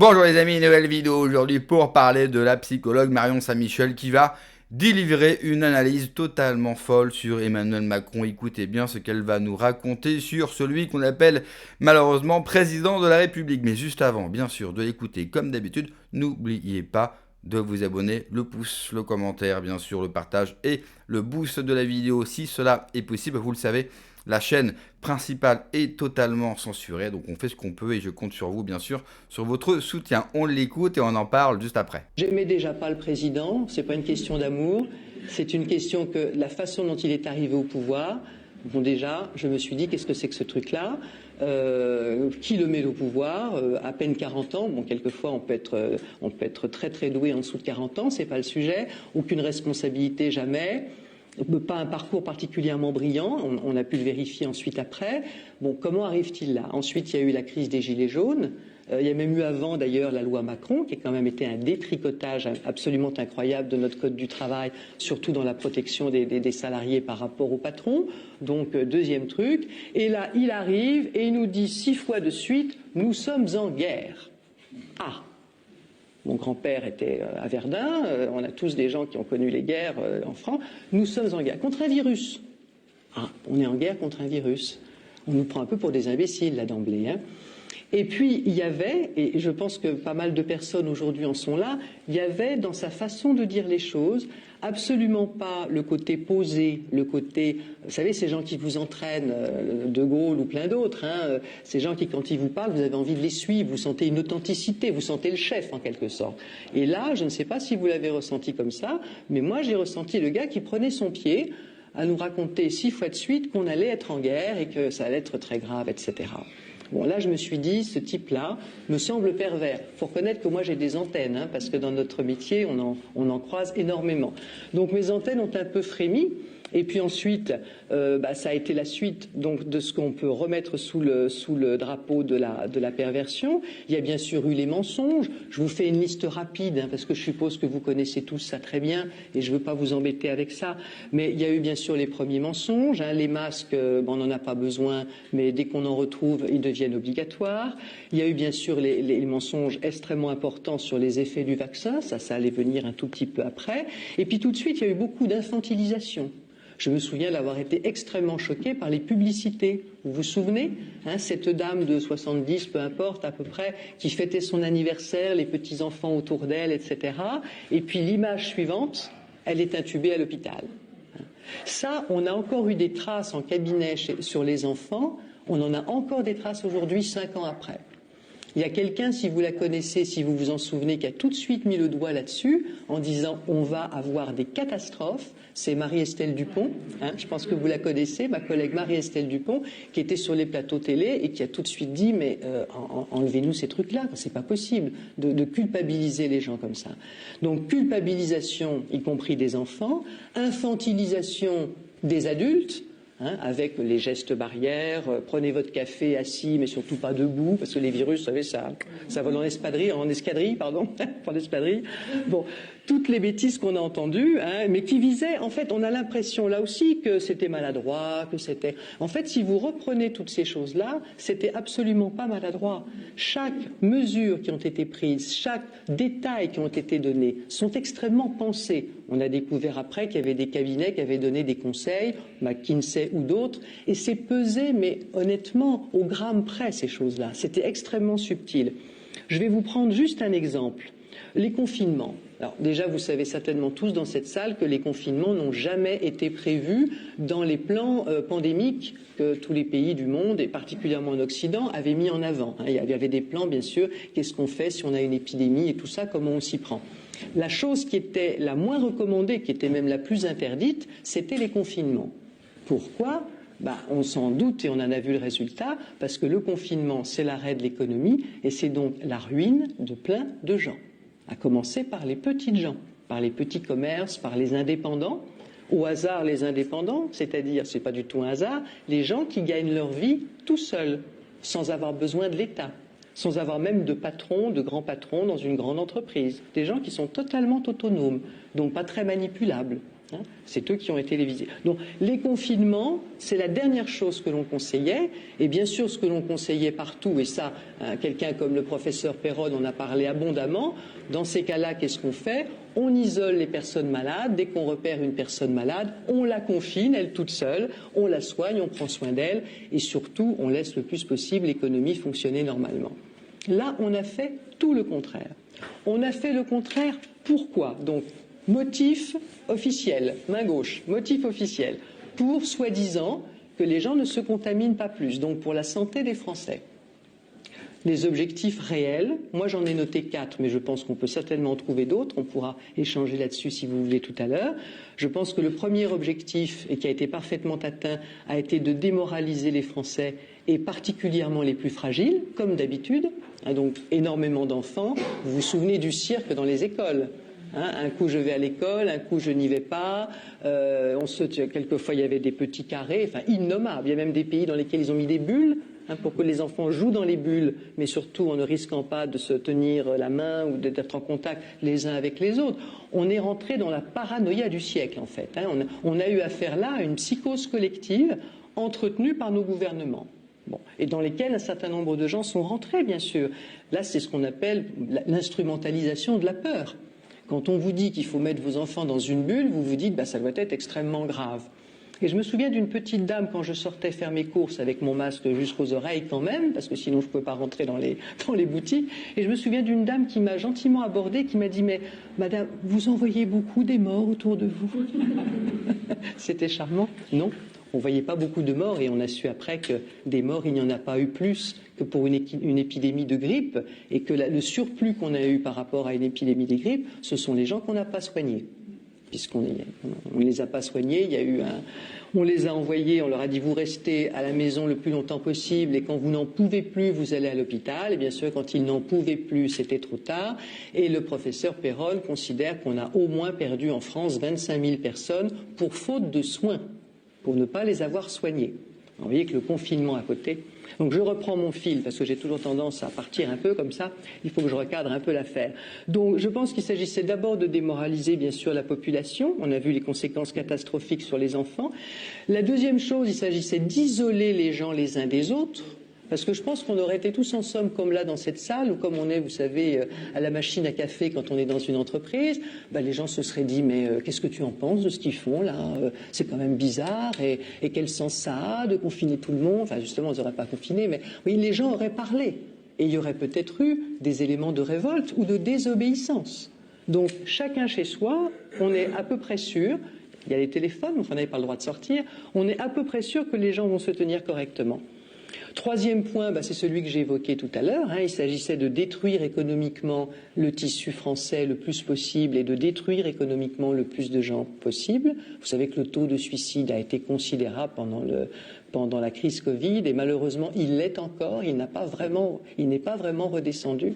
Bonjour les amis, nouvelle vidéo aujourd'hui pour parler de la psychologue Marion Saint-Michel qui va délivrer une analyse totalement folle sur Emmanuel Macron. Écoutez bien ce qu'elle va nous raconter sur celui qu'on appelle malheureusement président de la République. Mais juste avant, bien sûr, de l'écouter comme d'habitude, n'oubliez pas de vous abonner, le pouce, le commentaire, bien sûr, le partage et le boost de la vidéo si cela est possible. Vous le savez, la chaîne principale est totalement censurée, donc on fait ce qu'on peut et je compte sur vous, bien sûr, sur votre soutien. On l'écoute et on en parle juste après. J'aimais déjà pas le président, c'est pas une question d'amour, c'est une question que la façon dont il est arrivé au pouvoir. Bon, déjà, je me suis dit, qu'est-ce que c'est que ce truc-là qui le met au pouvoir à peine 40 ans, bon, quelquefois on peut être très très doué en dessous de 40 ans, c'est pas le sujet, aucune responsabilité jamais, pas un parcours particulièrement brillant, on a pu le vérifier ensuite après. Bon, comment arrive-t-il là? Ensuite, il y a eu la crise des Gilets jaunes. Il y a même eu avant d'ailleurs la loi Macron, qui a quand même été un détricotage absolument incroyable de notre code du travail, surtout dans la protection des salariés par rapport aux patrons. Donc deuxième truc. Et là, il arrive et il nous dit 6 fois de suite, nous sommes en guerre. Ah! Mon grand-père était à Verdun, on a tous des gens qui ont connu les guerres en France. Nous sommes en guerre contre un virus. Ah, on est en guerre contre un virus. On nous prend un peu pour des imbéciles là d'emblée, hein. Et puis, il y avait, et je pense que pas mal de personnes aujourd'hui en sont là, il y avait dans sa façon de dire les choses absolument pas le côté posé, le côté, vous savez, ces gens qui vous entraînent, De Gaulle ou plein d'autres, hein, ces gens qui, quand ils vous parlent, vous avez envie de les suivre, vous sentez une authenticité, vous sentez le chef en quelque sorte. Et là, je ne sais pas si vous l'avez ressenti comme ça, mais moi j'ai ressenti le gars qui prenait son pied à nous raconter 6 fois de suite qu'on allait être en guerre et que ça allait être très grave, etc. Bon, là, je me suis dit, ce type-là me semble pervers. Il faut reconnaître que moi, j'ai des antennes, hein, parce que dans notre métier, on en croise énormément. Donc, mes antennes ont un peu frémi. Et puis ensuite, ça a été la suite donc de ce qu'on peut remettre sous le drapeau de la perversion. Il y a bien sûr eu les mensonges. Je vous fais une liste rapide, hein, parce que je suppose que vous connaissez tous ça très bien, et je ne veux pas vous embêter avec ça. Mais il y a eu bien sûr les premiers mensonges. Hein, les masques, on n'en a pas besoin, mais dès qu'on en retrouve, ils deviennent obligatoires. Il y a eu bien sûr les mensonges extrêmement importants sur les effets du vaccin. Ça allait venir un tout petit peu après. Et puis tout de suite, il y a eu beaucoup d'infantilisation. Je me souviens d'avoir été extrêmement choqué par les publicités. Vous vous souvenez, hein, cette dame de 70, peu importe à peu près, qui fêtait son anniversaire, les petits-enfants autour d'elle, etc. Et puis l'image suivante, elle est intubée à l'hôpital. Ça, on a encore eu des traces en cabinet sur les enfants, on en a encore des traces aujourd'hui, 5 ans après. Il y a quelqu'un, si vous la connaissez, si vous vous en souvenez, qui a tout de suite mis le doigt là-dessus en disant on va avoir des catastrophes. C'est Marie-Estelle Dupont, hein, je pense que vous la connaissez, ma collègue Marie-Estelle Dupont, qui était sur les plateaux télé et qui a tout de suite dit mais enlevez-nous ces trucs-là, c'est pas possible de culpabiliser les gens comme ça. Donc culpabilisation, y compris des enfants, infantilisation des adultes. Hein, avec les gestes barrières, prenez votre café assis, mais surtout pas debout, parce que les virus, vous savez, ça vole en escadrille, pardon, en espadrille. Bon, toutes les bêtises qu'on a entendues, hein, mais qui visaient, en fait, on a l'impression là aussi que c'était maladroit, que c'était... En fait, si vous reprenez toutes ces choses-là, c'était absolument pas maladroit. Chaque mesure qui ont été prises, chaque détail qui ont été donnés, sont extrêmement pensés. On a découvert après qu'il y avait des cabinets qui avaient donné des conseils, McKinsey ou d'autres, et c'est pesé, mais honnêtement, au gramme près, ces choses-là. C'était extrêmement subtil. Je vais vous prendre juste un exemple. Les confinements. Alors déjà, vous savez certainement tous dans cette salle que les confinements n'ont jamais été prévus dans les plans pandémiques que tous les pays du monde, et particulièrement en Occident, avaient mis en avant. Il y avait des plans, bien sûr, qu'est-ce qu'on fait si on a une épidémie et tout ça, comment on s'y prend. La chose qui était la moins recommandée, qui était même la plus interdite, c'était les confinements. Pourquoi ? On s'en doute et on en a vu le résultat, parce que le confinement, c'est l'arrêt de l'économie et c'est donc la ruine de plein de gens. À commencer par les petites gens, par les petits commerces, par les indépendants. Au hasard, les indépendants, c'est-à-dire, c'est pas du tout un hasard, les gens qui gagnent leur vie tout seuls, sans avoir besoin de l'État, sans avoir même de patron, de grands patrons dans une grande entreprise. Des gens qui sont totalement autonomes, donc pas très manipulables. C'est eux qui ont été les visés. Donc les confinements, c'est la dernière chose que l'on conseillait. Et bien sûr, ce que l'on conseillait partout, et ça, quelqu'un comme le professeur Perron en a parlé abondamment, dans ces cas-là, qu'est-ce qu'on fait? On isole les personnes malades. Dès qu'on repère une personne malade, on la confine, elle toute seule, on la soigne, on prend soin d'elle, et surtout, on laisse le plus possible l'économie fonctionner normalement. Là, on a fait tout le contraire. On a fait le contraire. Pourquoi? Donc, motif officiel, main gauche, motif officiel, pour soi-disant que les gens ne se contaminent pas plus, donc pour la santé des Français. Les objectifs réels, moi j'en ai noté 4, mais je pense qu'on peut certainement en trouver d'autres, on pourra échanger là-dessus si vous voulez tout à l'heure. Je pense que le premier objectif, et qui a été parfaitement atteint, a été de démoraliser les Français, et particulièrement les plus fragiles, comme d'habitude, donc énormément d'enfants. Vous vous souvenez du cirque dans les écoles? Un coup je vais à l'école, un coup je n'y vais pas, quelquefois il y avait des petits carrés, enfin innommables. Il y a même des pays dans lesquels ils ont mis des bulles pour que les enfants jouent dans les bulles, mais surtout en ne risquant pas de se tenir la main ou d'être en contact les uns avec les autres. On est rentré dans la paranoïa du siècle en fait. On a eu affaire là à une psychose collective entretenue par nos gouvernements. Bon, et dans lesquels un certain nombre de gens sont rentrés, bien sûr. Là, c'est ce qu'on appelle l'instrumentalisation de la peur. Quand on vous dit qu'il faut mettre vos enfants dans une bulle, vous vous dites ça doit être extrêmement grave. Et je me souviens d'une petite dame quand je sortais faire mes courses avec mon masque jusqu'aux oreilles quand même, parce que sinon je ne pouvais pas rentrer dans les boutiques. Et je me souviens d'une dame qui m'a gentiment abordée, qui m'a dit « Mais madame, vous en voyez beaucoup des morts autour de vous ?» C'était charmant. Non, on ne voyait pas beaucoup de morts et on a su après que des morts, il n'y en a pas eu plus que pour une épidémie de grippe, et que le surplus qu'on a eu par rapport à une épidémie de grippe, ce sont les gens qu'on n'a pas soignés. Puisqu'on ne les a pas soignés, on les a envoyés, on leur a dit vous restez à la maison le plus longtemps possible et quand vous n'en pouvez plus, vous allez à l'hôpital. Et bien sûr, quand ils n'en pouvaient plus, c'était trop tard. Et le professeur Perron considère qu'on a au moins perdu en France 25 000 personnes pour faute de soins, pour ne pas les avoir soignés. Vous voyez que le confinement à côté. Donc je reprends mon fil parce que j'ai toujours tendance à partir un peu comme ça. Il faut que je recadre un peu l'affaire. Donc je pense qu'il s'agissait d'abord de démoraliser bien sûr la population. On a vu les conséquences catastrophiques sur les enfants. La deuxième chose, il s'agissait d'isoler les gens les uns des autres. Parce que je pense qu'on aurait été tous ensemble comme là dans cette salle, ou comme on est, vous savez, à la machine à café quand on est dans une entreprise, les gens se seraient dit mais qu'est-ce que tu en penses de ce qu'ils font là, c'est quand même bizarre, et quel sens ça a de confiner tout le monde? Enfin justement, on n'aurait pas confiné, mais oui, les gens auraient parlé. Et il y aurait peut-être eu des éléments de révolte ou de désobéissance. Donc chacun chez soi, on est à peu près sûr, il y a les téléphones, on n'avait pas le droit de sortir, on est à peu près sûr que les gens vont se tenir correctement. Troisième point, c'est celui que j'ai évoqué tout à l'heure. Il s'agissait de détruire économiquement le tissu français le plus possible et de détruire économiquement le plus de gens possible. Vous savez que le taux de suicide a été considérable pendant la crise Covid et malheureusement il l'est encore, il n'est pas vraiment redescendu.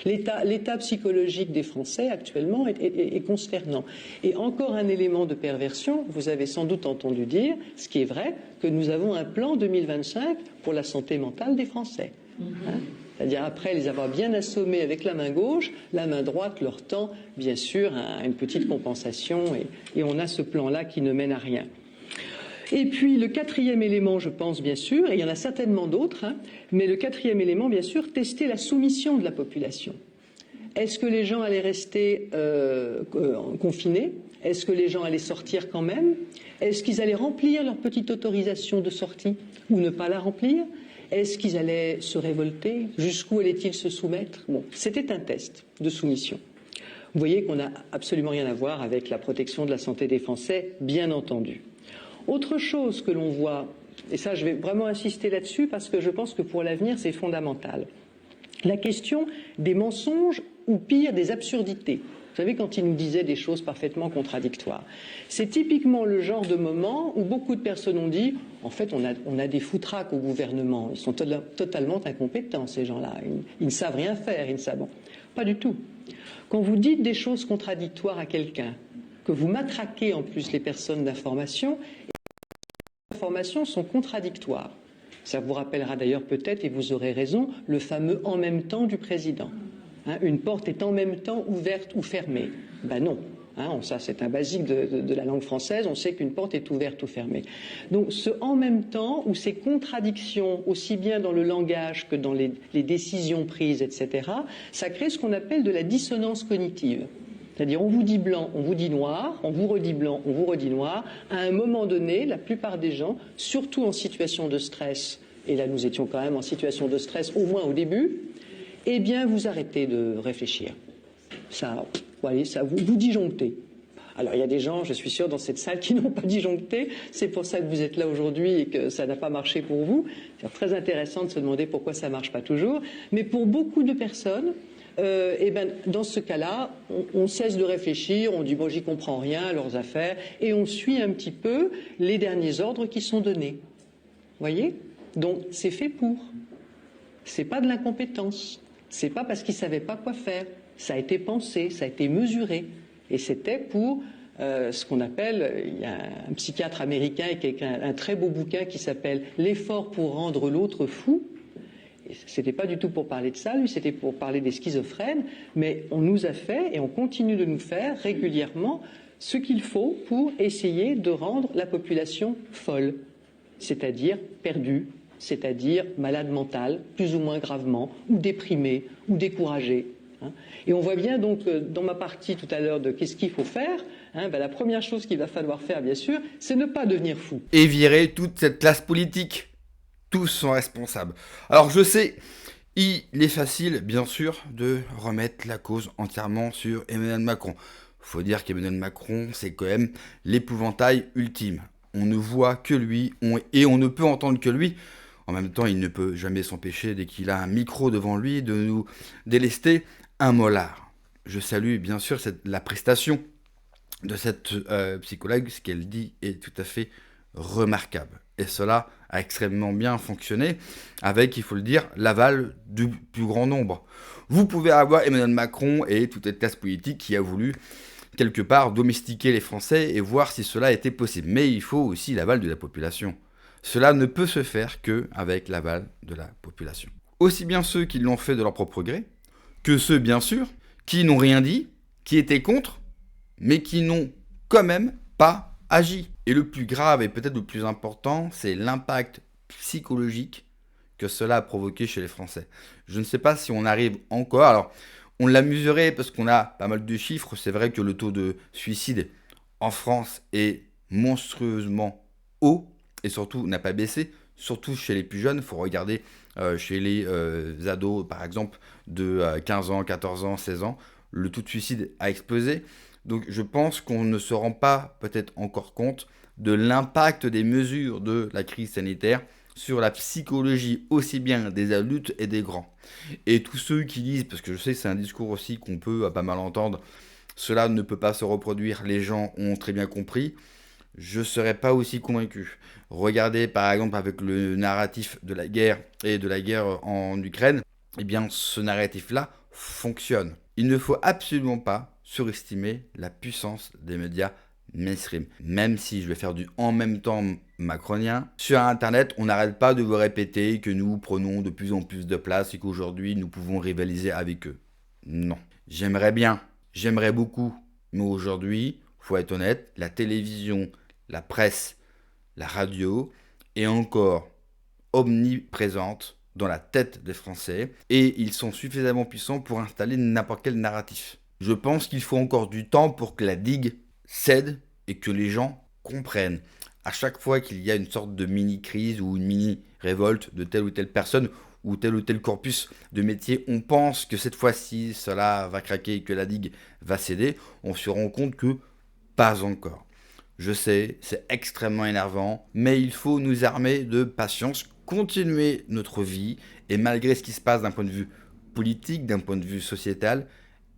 L'état psychologique des Français actuellement est consternant. Et encore un élément de perversion, vous avez sans doute entendu dire, ce qui est vrai, que nous avons un plan 2025 pour la santé mentale des Français. C'est-à-dire après les avoir bien assommés avec la main gauche, la main droite leur tend bien sûr à une petite compensation et on a ce plan-là qui ne mène à rien. Et puis le quatrième élément, je pense bien sûr, et il y en a certainement d'autres, mais le quatrième élément, bien sûr, tester la soumission de la population. Est-ce que les gens allaient rester confinés? Est-ce que les gens allaient sortir quand même? Est-ce qu'ils allaient remplir leur petite autorisation de sortie ou ne pas la remplir? Est-ce qu'ils allaient se révolter? Jusqu'où allaient-ils se soumettre? Bon, c'était un test de soumission. Vous voyez qu'on n'a absolument rien à voir avec la protection de la santé des Français, bien entendu. Autre chose que l'on voit, et ça je vais vraiment insister là-dessus parce que je pense que pour l'avenir c'est fondamental, la question des mensonges ou pire des absurdités. Vous savez, quand il nous disait des choses parfaitement contradictoires. C'est typiquement le genre de moment où beaucoup de personnes ont dit « En fait, on a des foutraques au gouvernement. Ils sont totalement incompétents, ces gens-là. Ils ne savent rien faire. Ils ne savent... » Bon, pas du tout. Quand vous dites des choses contradictoires à quelqu'un, que vous matraquez en plus les personnes d'information, les informations sont contradictoires. Ça vous rappellera d'ailleurs peut-être, et vous aurez raison, le fameux « en même temps » du président. Une porte est en même temps ouverte ou fermée. Non, Ça, c'est un basique de la langue française. On sait qu'une porte est ouverte ou fermée. Donc, ce en même temps, ou ces contradictions, aussi bien dans le langage que dans les décisions prises, etc., ça crée ce qu'on appelle de la dissonance cognitive. C'est-à-dire, on vous dit blanc, on vous dit noir, on vous redit blanc, on vous redit noir. À un moment donné, la plupart des gens, surtout en situation de stress, et là, nous étions quand même en situation de stress, au moins au début, eh bien, vous arrêtez de réfléchir. Ça vous disjonctez. Alors, il y a des gens, je suis sûr, dans cette salle qui n'ont pas disjoncté. C'est pour ça que vous êtes là aujourd'hui et que ça n'a pas marché pour vous. C'est très intéressant de se demander pourquoi ça ne marche pas toujours. Mais pour beaucoup de personnes, dans ce cas-là, on cesse de réfléchir, on dit « bon, j'y comprends rien à leurs affaires » et on suit un petit peu les derniers ordres qui sont donnés. Vous voyez ? Donc, c'est fait pour. C'est pas de l'incompétence. C'est pas parce qu'ils ne savaient pas quoi faire. Ça a été pensé, ça a été mesuré. Et c'était pour ce qu'on appelle, il y a un psychiatre américain qui a écrit un très beau bouquin qui s'appelle « L'effort pour rendre l'autre fou ». C'était pas du tout pour parler de ça, lui, c'était pour parler des schizophrènes, mais on nous a fait et on continue de nous faire régulièrement ce qu'il faut pour essayer de rendre la population folle, c'est-à-dire perdue, c'est-à-dire malade mentale, plus ou moins gravement, ou déprimée, ou découragée. Et on voit bien donc dans ma partie tout à l'heure de qu'est-ce qu'il faut faire, la première chose qu'il va falloir faire, bien sûr, c'est ne pas devenir fou. Et virer toute cette classe politique. Tous sont responsables. Alors je sais, il est facile, bien sûr, de remettre la cause entièrement sur Emmanuel Macron. Faut dire qu'Emmanuel Macron, c'est quand même l'épouvantail ultime. On ne voit que lui, et on ne peut entendre que lui. En même temps, il ne peut jamais s'empêcher, dès qu'il a un micro devant lui, de nous délester un mollard. Je salue, bien sûr, la prestation de cette psychologue. Ce qu'elle dit est tout à fait remarquable. Et cela a extrêmement bien fonctionné avec, il faut le dire, l'aval du plus grand nombre. Vous pouvez avoir Emmanuel Macron et toute cette classe politique qui a voulu, quelque part, domestiquer les Français et voir si cela était possible. Mais il faut aussi l'aval de la population. Cela ne peut se faire qu'avec l'aval de la population. Aussi bien ceux qui l'ont fait de leur propre gré, que ceux, bien sûr, qui n'ont rien dit, qui étaient contre, mais qui n'ont quand même pas agi. Et le plus grave et peut-être le plus important, c'est l'impact psychologique que cela a provoqué chez les Français. Je ne sais pas si on arrive encore. Alors, on l'a mesuré parce qu'on a pas mal de chiffres. C'est vrai que le taux de suicide en France est monstrueusement haut et surtout n'a pas baissé. Surtout chez les plus jeunes, il faut regarder chez les ados, par exemple, de 15 ans, 14 ans, 16 ans. Le taux de suicide a explosé. Donc je pense qu'on ne se rend pas peut-être encore compte de l'impact des mesures de la crise sanitaire sur la psychologie aussi bien des adultes et des grands. Et tous ceux qui disent, parce que je sais que c'est un discours aussi qu'on peut pas mal entendre, cela ne peut pas se reproduire, les gens ont très bien compris, je ne serais pas aussi convaincu. Regardez par exemple avec le narratif de la guerre et de la guerre en Ukraine, eh bien ce narratif-là fonctionne. Il ne faut absolument pas surestimer la puissance des médias mainstream. Même si je vais faire du en même temps macronien, sur Internet, on n'arrête pas de vous répéter que nous prenons de plus en plus de place et qu'aujourd'hui, nous pouvons rivaliser avec eux. Non. J'aimerais beaucoup, mais aujourd'hui, faut être honnête, la télévision, la presse, la radio est encore omniprésente dans la tête des Français et ils sont suffisamment puissants pour installer n'importe quel narratif. Je pense qu'il faut encore du temps pour que la digue cède et que les gens comprennent. À chaque fois qu'il y a une sorte de mini-crise ou une mini-révolte de telle ou telle personne ou tel corpus de métier, on pense que cette fois-ci, cela va craquer et que la digue va céder. On se rend compte que pas encore. Je sais, c'est extrêmement énervant, mais il faut nous armer de patience, continuer notre vie et malgré ce qui se passe d'un point de vue politique, d'un point de vue sociétal,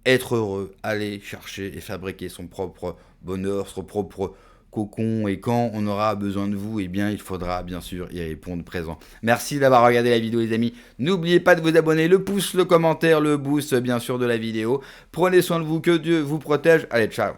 être heureux, aller chercher et fabriquer son propre bonheur, son propre cocon. Et quand on aura besoin de vous, eh bien, il faudra bien sûr y répondre présent. Merci d'avoir regardé la vidéo, les amis. N'oubliez pas de vous abonner, le pouce, le commentaire, le boost, bien sûr, de la vidéo. Prenez soin de vous, que Dieu vous protège. Allez, ciao.